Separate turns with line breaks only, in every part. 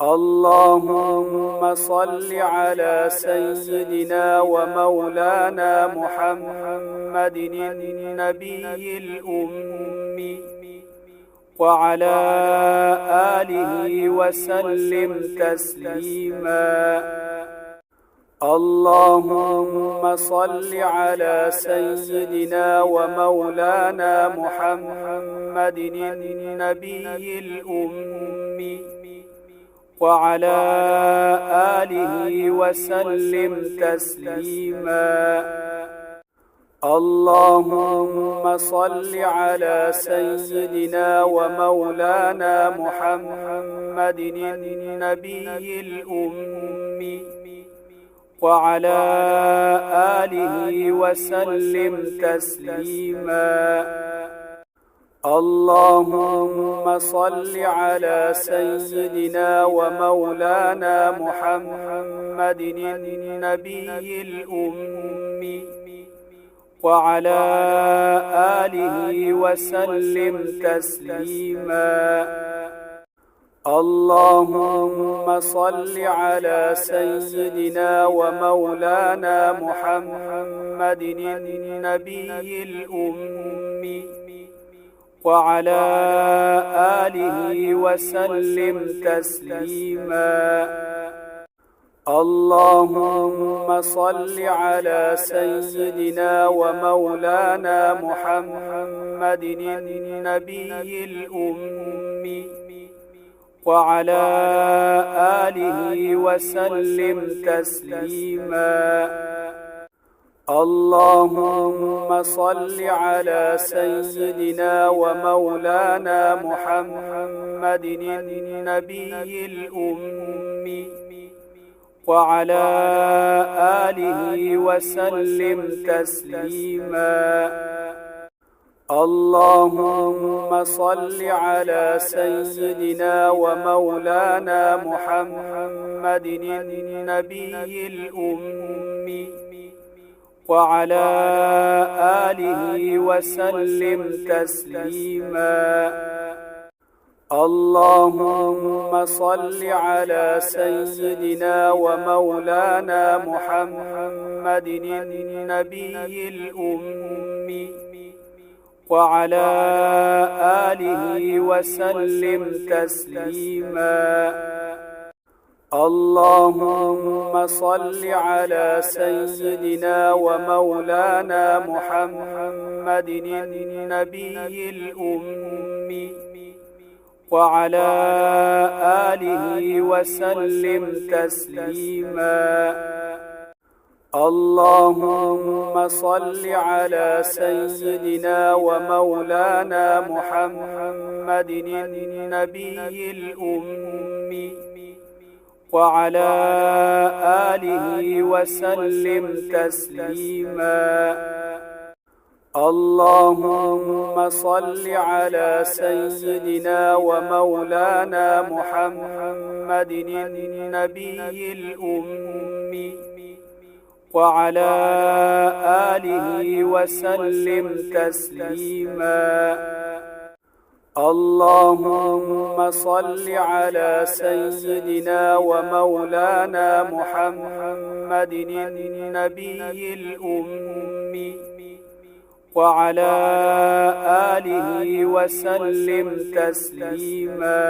اللهم صل على سيدنا ومولانا محمد النبي الأمي وعلى آله وسلم تسليما. اللهم صل على سيدنا ومولانا محمد النبي الأمي وعلى آله وسلم تسليما. اللهم صل على سيدنا ومولانا محمد النبي الأمي وعلى آله وسلم تسليما. اللهم صل على سيدنا ومولانا محمد النبي الأمي وعلى آله وسلم تسليما. اللهم صل على سيدنا ومولانا محمد النبي الأمي وعلى آله وسلم تسليما. اللهم صل على سيدنا ومولانا محمد النبي الأمي وعلى آله وسلم تسليما. اللهم صل على سيدنا ومولانا محمد النبي الأمي وعلى آله وسلم تسليما. اللهم صل على سيدنا ومولانا محمد النبي الأمي وعلى آله وسلم تسليما. اللهم صل على سيدنا ومولانا محمد النبي الأمي وعلى آله وسلم تسليما. اللهم صل على سيدنا ومولانا محمد النبي الأمي وعلى آله وسلم تسليما. اللهم صل على سيدنا ومولانا محمد النبي الأمي وعلى آله وسلم تسليما. اللهم صل على سيدنا ومولانا محمد النبي الأمي وعلى آله وسلم تسليما. اللهم صل على سيدنا ومولانا محمد النبي الأمي وعلى آله وسلم تسليما.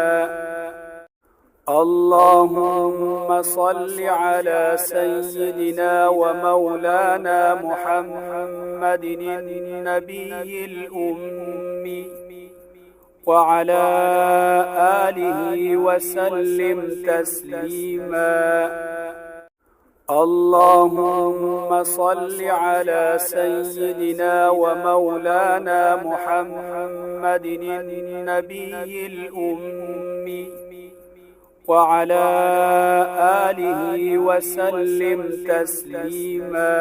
اللهم صل على سيدنا ومولانا محمد النبي الأمي وعلى آله وسلم تسليما. اللهم صل على سيدنا ومولانا محمد النبي الأمي وعلى آله وسلم تسليما.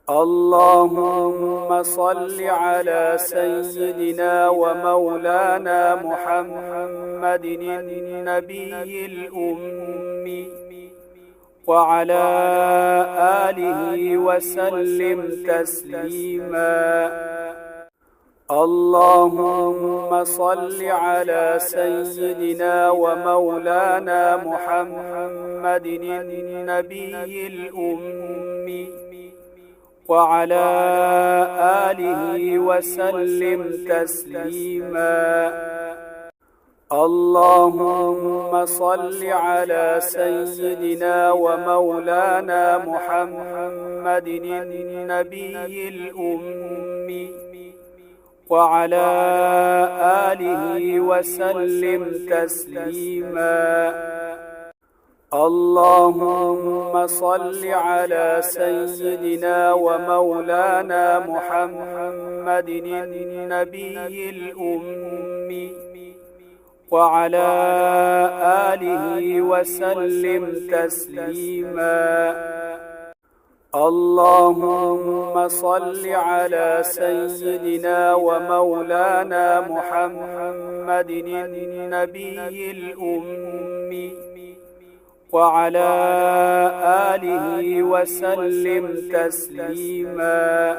اللهم صل على سيدنا ومولانا محمد النبي الأمي وعلى آله وسلم تسليما. اللهم صل على سيدنا ومولانا محمد النبي الأمي وعلى آله وسلم تسليما. اللهم صل على سيدنا ومولانا محمد النبي الأمي وعلى آله وسلم تسليما. اللهم صل على سيدنا ومولانا محمد النبي الأمي وعلى آله وسلم تسليما. اللهم صل على سيدنا ومولانا محمد النبي الأمي وعلى آله وسلم تسليما.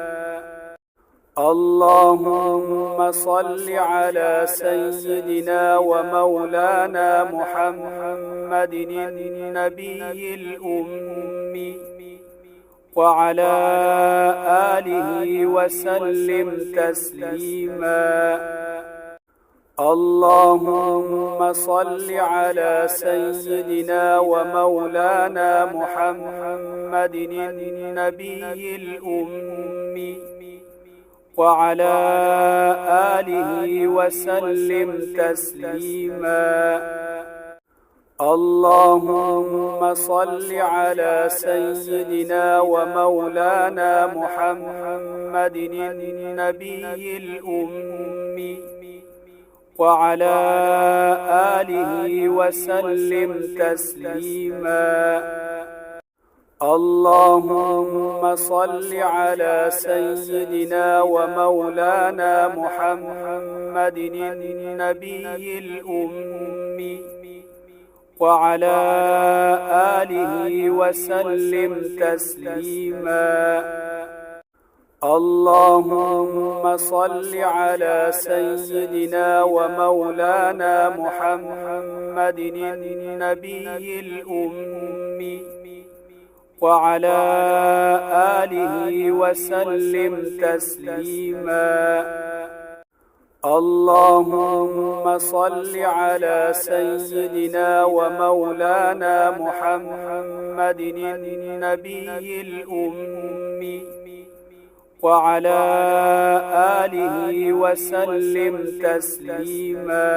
اللهم صل على سيدنا ومولانا محمد النبي الأمي وعلى آله وسلم تسليما. اللهم صل على سيدنا ومولانا محمد النبي الأمي وعلى آله وسلم تسليما. اللهم صل على سيدنا ومولانا محمد النبي الأمي وعلى آله وسلم تسليما. اللهم صل على سيدنا ومولانا محمد النبي الأمي وعلى آله وسلم تسليما. اللهم صل على سيدنا ومولانا محمد النبي الأمي وعلى آله وسلم تسليما. اللهم صل على سيدنا ومولانا محمد النبي الأمي وعلى آله وسلم تسليما.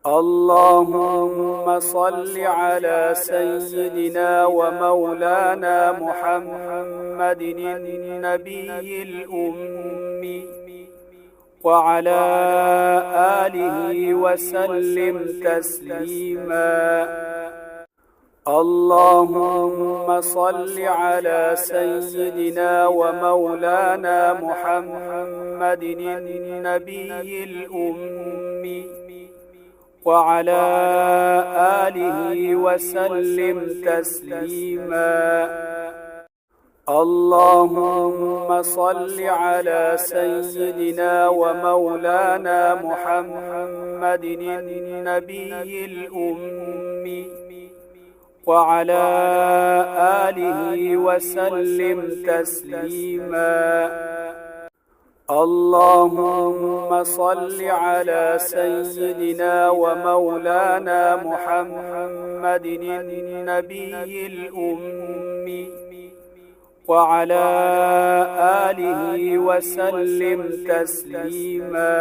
اللهم صل على سيدنا ومولانا محمد النبي الأمي وعلى آله وسلم تسليما. اللهم صل على سيدنا ومولانا محمد النبي الأمي وعلى آله وسلم تسليما. اللهم صل على سيدنا ومولانا محمد النبي الأمي وعلى آله وسلم تسليما. اللهم صل على سيدنا ومولانا محمد النبي الأمي وعلى آله وسلم تسليما.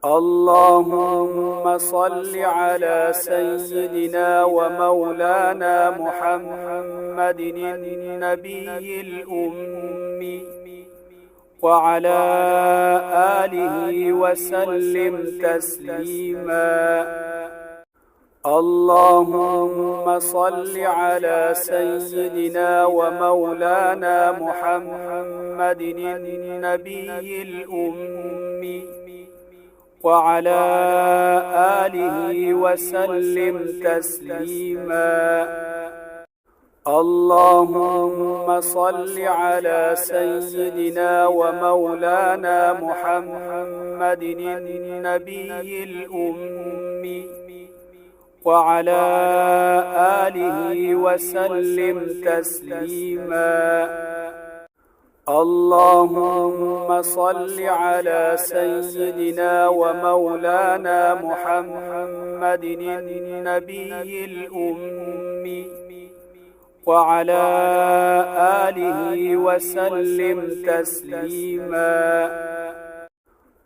اللهم صل على سيدنا ومولانا محمد النبي الأمي وعلى آله وسلم تسليما. اللهم صل على سيدنا ومولانا محمد النبي الأمي وعلى آله وسلم تسليما. اللهم صل على سيدنا ومولانا محمد النبي الأمي وعلى آله وسلم تسليما. اللهم صل على سيدنا ومولانا محمد النبي الأمي وعلى آله وسلم تسليما.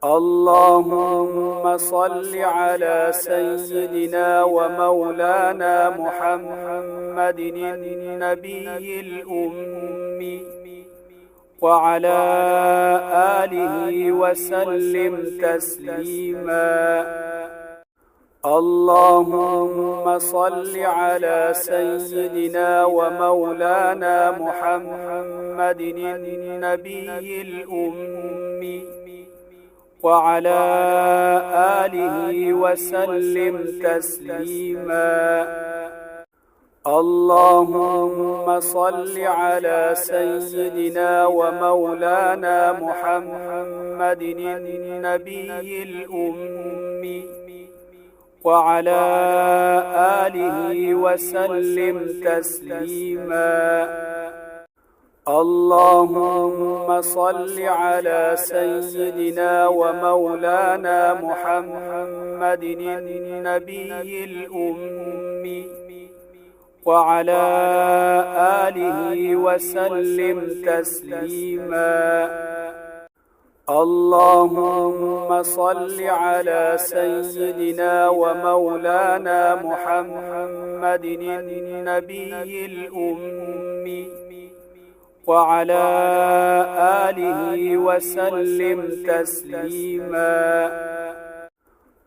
اللهم صل على سيدنا ومولانا محمد النبي الأمي وعلى آله وسلم تسليما. اللهم صل على سيدنا ومولانا محمد النبي الأمي وعلى آله وسلم تسليما. اللهم صل على سيدنا ومولانا محمد النبي الأمي وعلى آله وسلم تسليما. اللهم صل على سيدنا ومولانا محمد النبي الأمي وعلى آله وسلم تسليما. اللهم صل على سيدنا ومولانا محمد النبي الأمي وعلى آله وسلم تسليما.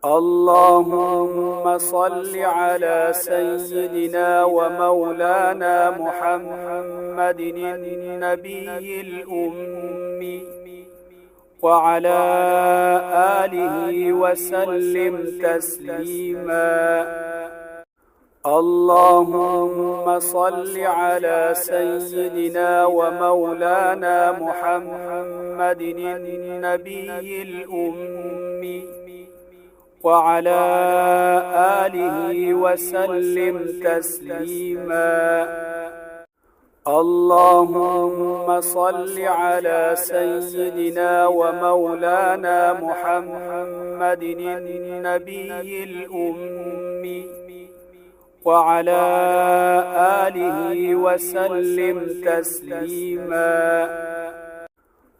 اللهم صل على سيدنا ومولانا محمد النبي الأمي وعلى آله وسلم تسليما. اللهم صل على سيدنا ومولانا محمد النبي الأمي وعلى آله وسلم تسليما. اللهم صل على سيدنا ومولانا محمد النبي الأمي وعلى آله وسلم تسليما.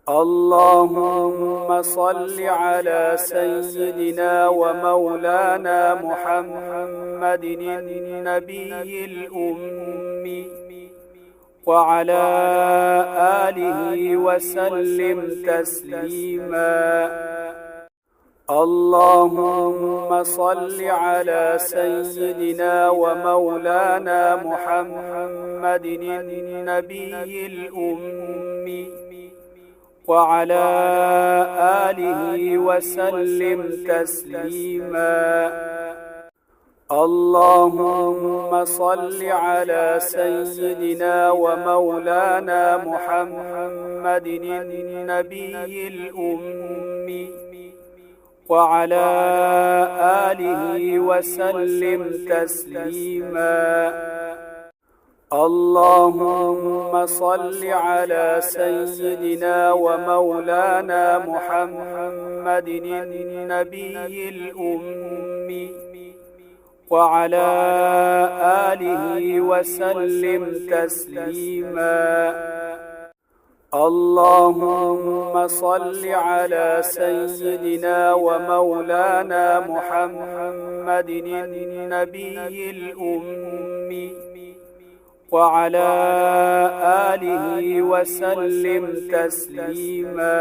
اللهم صل على سيدنا ومولانا محمد النبي الأمي وعلى آله وسلم تسليما. اللهم صل على سيدنا ومولانا محمد النبي الأمي وعلى آله وسلم تسليما. اللهم صل على سيدنا ومولانا محمد النبي الأمي وعلى آله وسلم تسليما. اللهم صل على سيدنا ومولانا محمد النبي الأمي وعلى آله وسلم تسليما. اللهم صل على سيدنا ومولانا محمد النبي الأمي وعلى آله وسلم تسليما.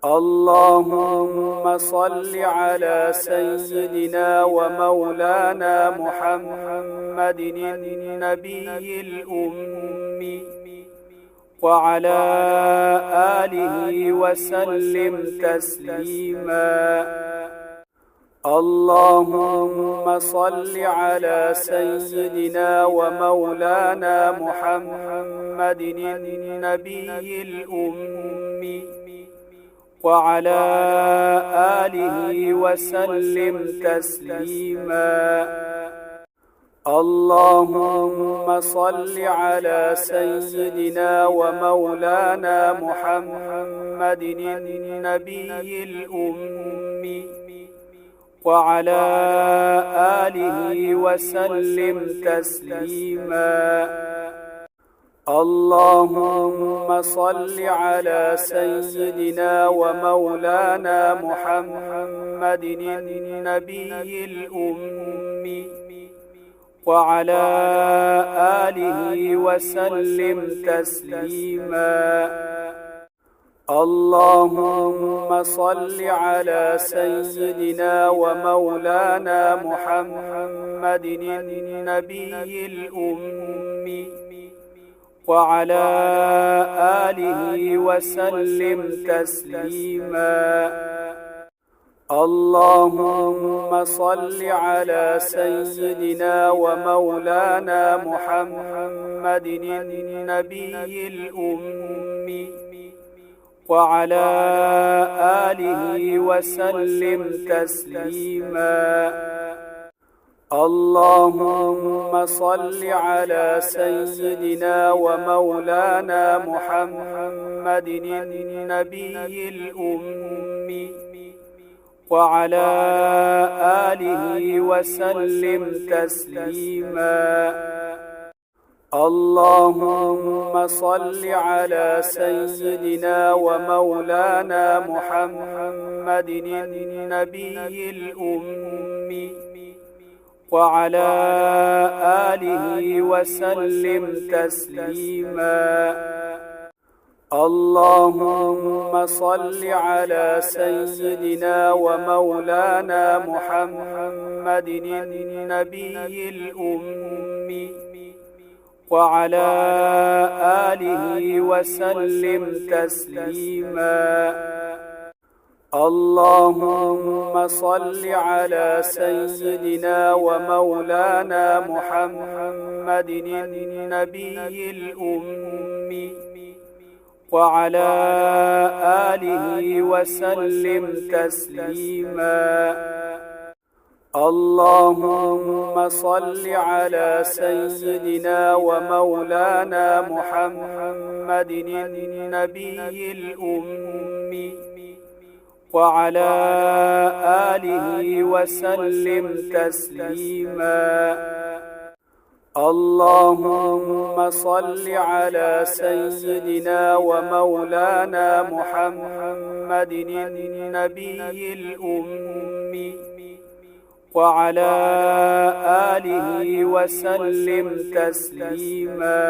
اللهم صل على سيدنا ومولانا محمد النبي الأمي وعلى آله وسلم تسليما. اللهم صل على سيدنا ومولانا محمد النبي الأمي وعلى آله وسلم تسليما. اللهم صل على سيدنا ومولانا محمد النبي الأمي وعلى آله وسلم تسليما. اللهم صل على سيدنا ومولانا محمد النبي الأمي وعلى آله وسلم تسليما. اللهم صل على سيدنا ومولانا محمد النبي الأمي وعلى آله وسلم تسليما. اللهم صل على سيدنا ومولانا محمد النبي الأمي وعلى آله وسلم تسليما. اللهم صل على سيدنا ومولانا محمد النبي الأمي وعلى آله وسلم تسليما. اللهم صل على سيدنا ومولانا محمد النبي الأمي وعلى آله وسلم تسليما. اللهم صل على سيدنا ومولانا محمد النبي الأمي وعلى آله وسلم تسليما. اللهم صل على سيدنا ومولانا محمد النبي الأمي وعلى آله وسلم تسليما. اللهم صل على سيدنا ومولانا محمد النبي الأمي وعلى آله وسلم تسليما. اللهم صل على سيدنا ومولانا محمد النبي الأمي وعلى آله وسلم تسليما.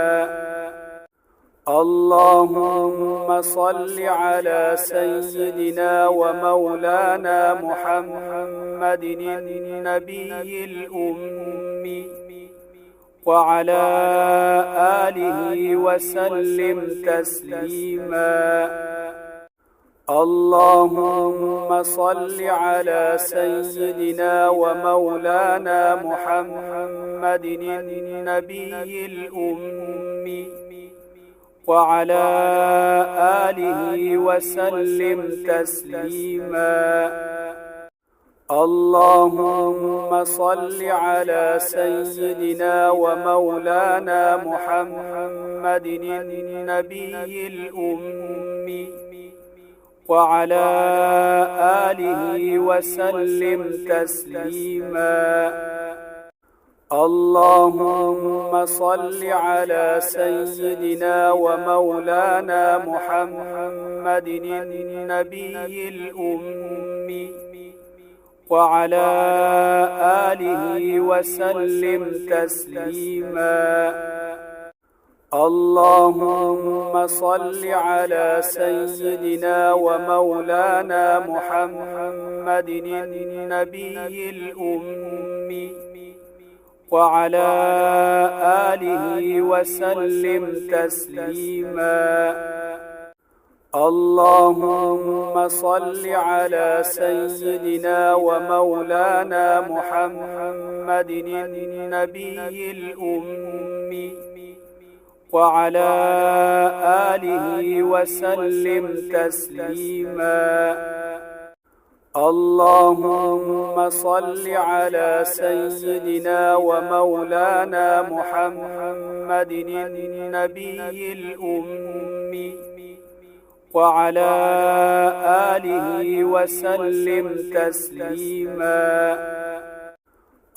اللهم صل على سيدنا ومولانا محمد النبي الأمي وعلى آله وسلم تسليما. اللهم صل على سيدنا ومولانا محمد النبي الأمي وعلى آله وسلم تسليما. اللهم صل على سيدنا ومولانا محمد النبي الأمي وعلى آله وسلم تسليما. اللهم صل على سيدنا ومولانا محمد النبي الأمي وعلى آله وسلم تسليما. اللهم صل على سيدنا ومولانا محمد النبي الأمي وعلى آله وسلم تسليما. اللهم صل على سيدنا ومولانا محمد النبي الأمي وعلى آله وسلم تسليما. اللهم صل على سيدنا ومولانا محمد النبي الأمي وعلى آله وسلم تسليما.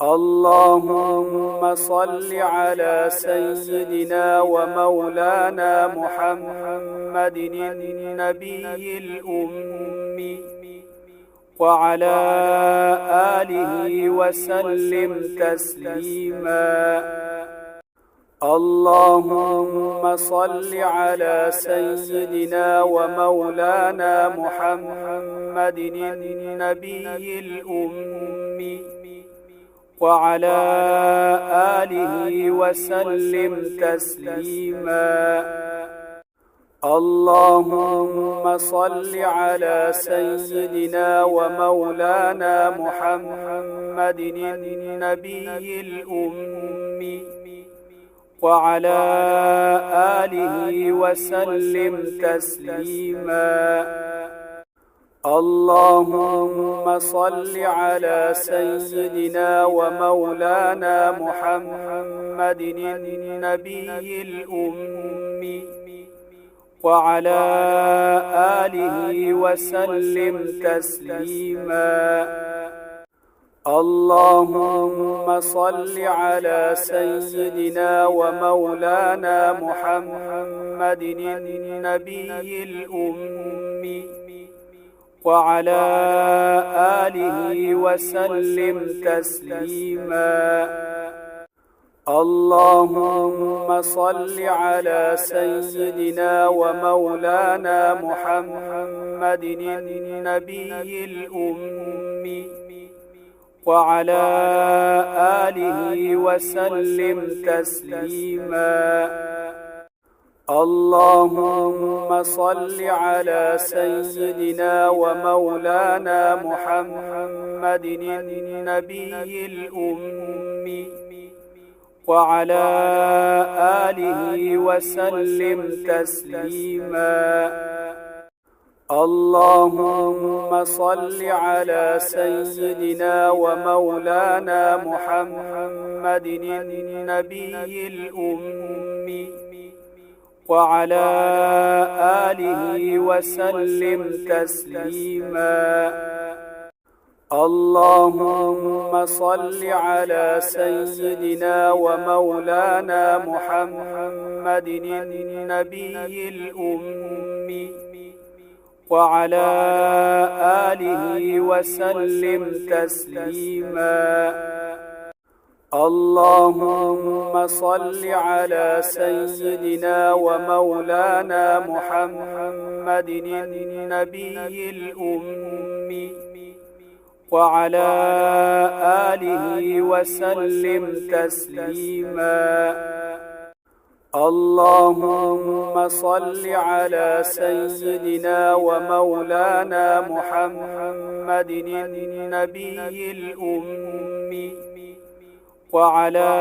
اللهم صل على سيدنا ومولانا محمد النبي الأمي وعلى آله وسلم تسليما. اللهم صل على سيدنا ومولانا محمد النبي الأمي وعلى آله وسلم تسليما. اللهم صل على سيدنا ومولانا محمد النبي الأمي وعلى آله وسلم تسليما. اللهم صل على سيدنا ومولانا محمد النبي الأمي وعلى آله وسلم تسليما. اللهم صل على سيدنا ومولانا محمد النبي الأمي وعلى آله وسلم تسليما. اللهم صل على سيدنا ومولانا محمد النبي الأمي وعلى آله وسلم تسليما. اللهم صل على سيدنا ومولانا محمد النبي الأمي وعلى آله وسلم تسليما. اللهم صل على سيدنا ومولانا محمد النبي الأمي وعلى آله وسلم تسليما. اللهم صل على سيدنا ومولانا محمد النبي الأمي وعلى آله وسلم تسليما. اللهم صل على سيدنا ومولانا محمد النبي الأمي وعلى آله وسلم تسليما. اللهم صل على سيدنا ومولانا محمد النبي الأمي وعلى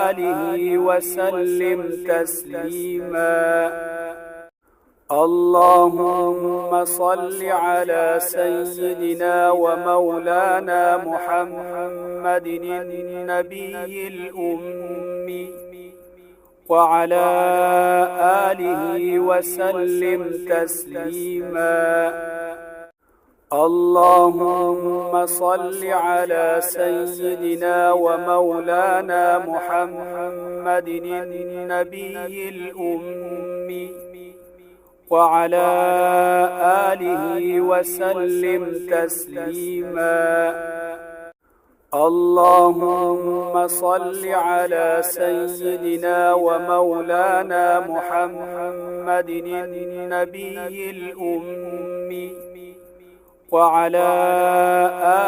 آله وسلم تسليما. اللهم صل على سيدنا ومولانا محمد النبي الأمي وعلى آله وسلم تسليما. اللهم صل على سيدنا ومولانا محمد النبي الأمي وعلى آله وسلم تسليما. اللهم صل على سيدنا ومولانا محمد النبي الأمي وعلى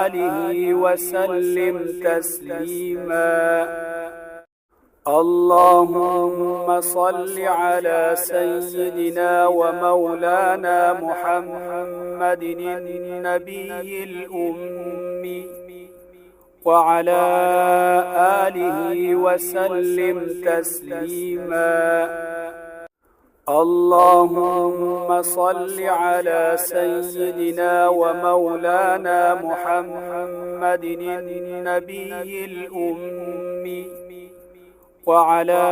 آله وسلم تسليما. اللهم صل على سيدنا ومولانا محمد النبي الأمي وعلى آله وسلم تسليما. اللهم صل على سيدنا ومولانا محمد النبي الأمي وعلى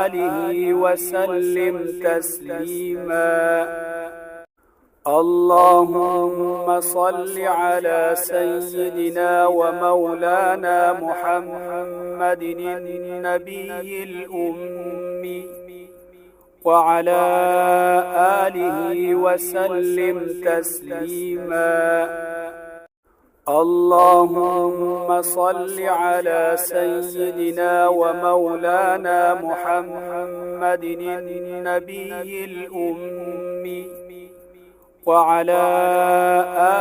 آله وسلم تسليما. اللهم صل على سيدنا ومولانا محمد النبي الأمي وعلى آله وسلم تسليما. اللهم صل على سيدنا ومولانا محمد النبي الأمي وعلى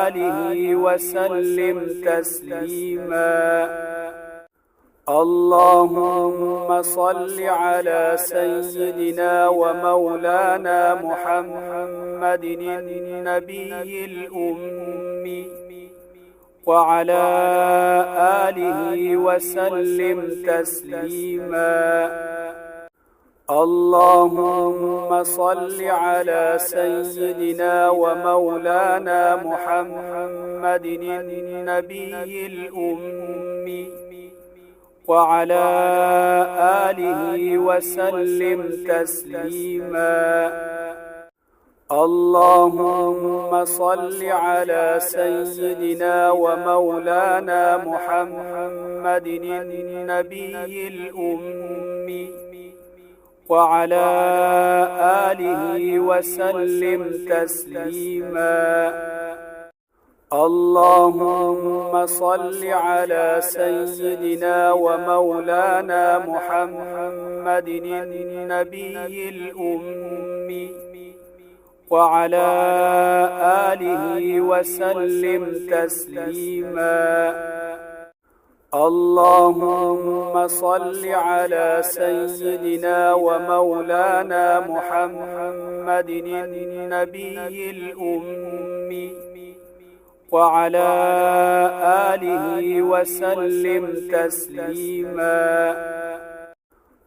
آله وسلم تسليما. اللهم صل على سيدنا ومولانا محمد النبي الأمي وعلى آله وسلم تسليما. اللهم صل على سيدنا ومولانا محمد النبي الأمي وعلى آله وسلم تسليما. اللهم صل على سيدنا ومولانا محمد النبي الأمي وعلى آله وسلم تسليما. اللهم صل على سيدنا ومولانا محمد النبي الأمي وعلى آله وسلم تسليما. اللهم صل على سيدنا ومولانا محمد النبي الأمي وعلى آله وسلم تسليما.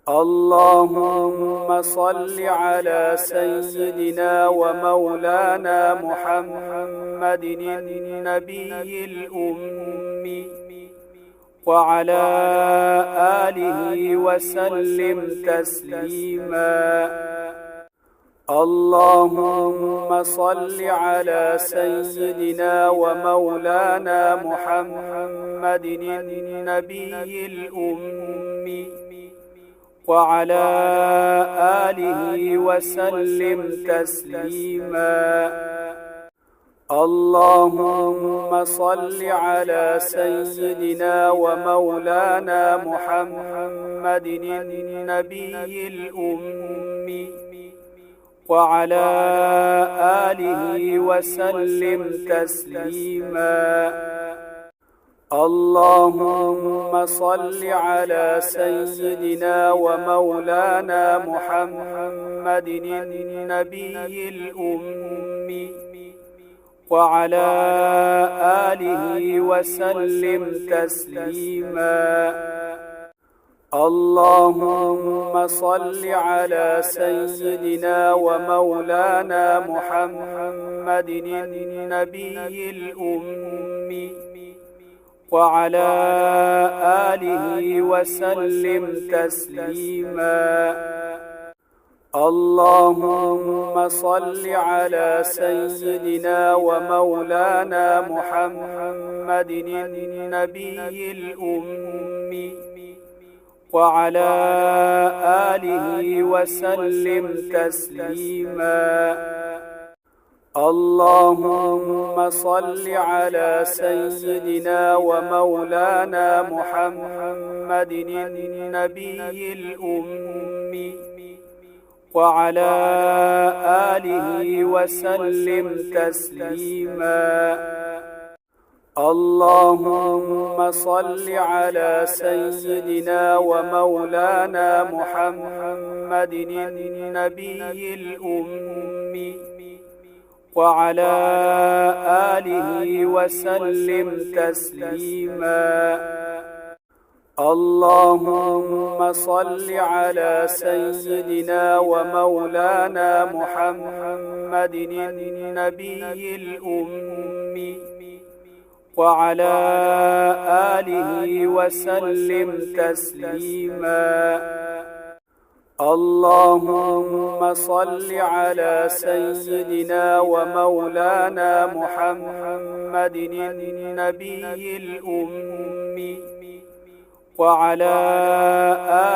اللهم صل على سيدنا ومولانا محمد النبي الأمي وعلى آله وسلم تسليما. اللهم صل على سيدنا ومولانا محمد النبي الأمي وعلى آله وسلم تسليما. اللهم صل على سيدنا ومولانا محمد النبي الأمي وعلى آله وسلم تسليما. اللهم صل على سيدنا ومولانا محمد النبي الأمي وعلى آله وسلم تسليما. اللهم صل على سيدنا ومولانا محمد النبي الأمي وعلى آله وسلم تسليما. اللهم صل على سيدنا ومولانا محمد النبي الأمي وعلى آله وسلم تسليما. اللهم صل على سيدنا ومولانا محمد النبي الأمي وعلى آله وسلم تسليما. اللهم صل على سيدنا ومولانا محمد النبي الأمي وعلى آله وسلم تسليما. اللهم صل على سيدنا ومولانا محمد النبي الأمي وعلى آله وسلم تسليما. اللهم صل على سيدنا ومولانا محمد النبي الأمي وعلى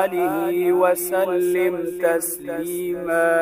آله وسلم تسليما.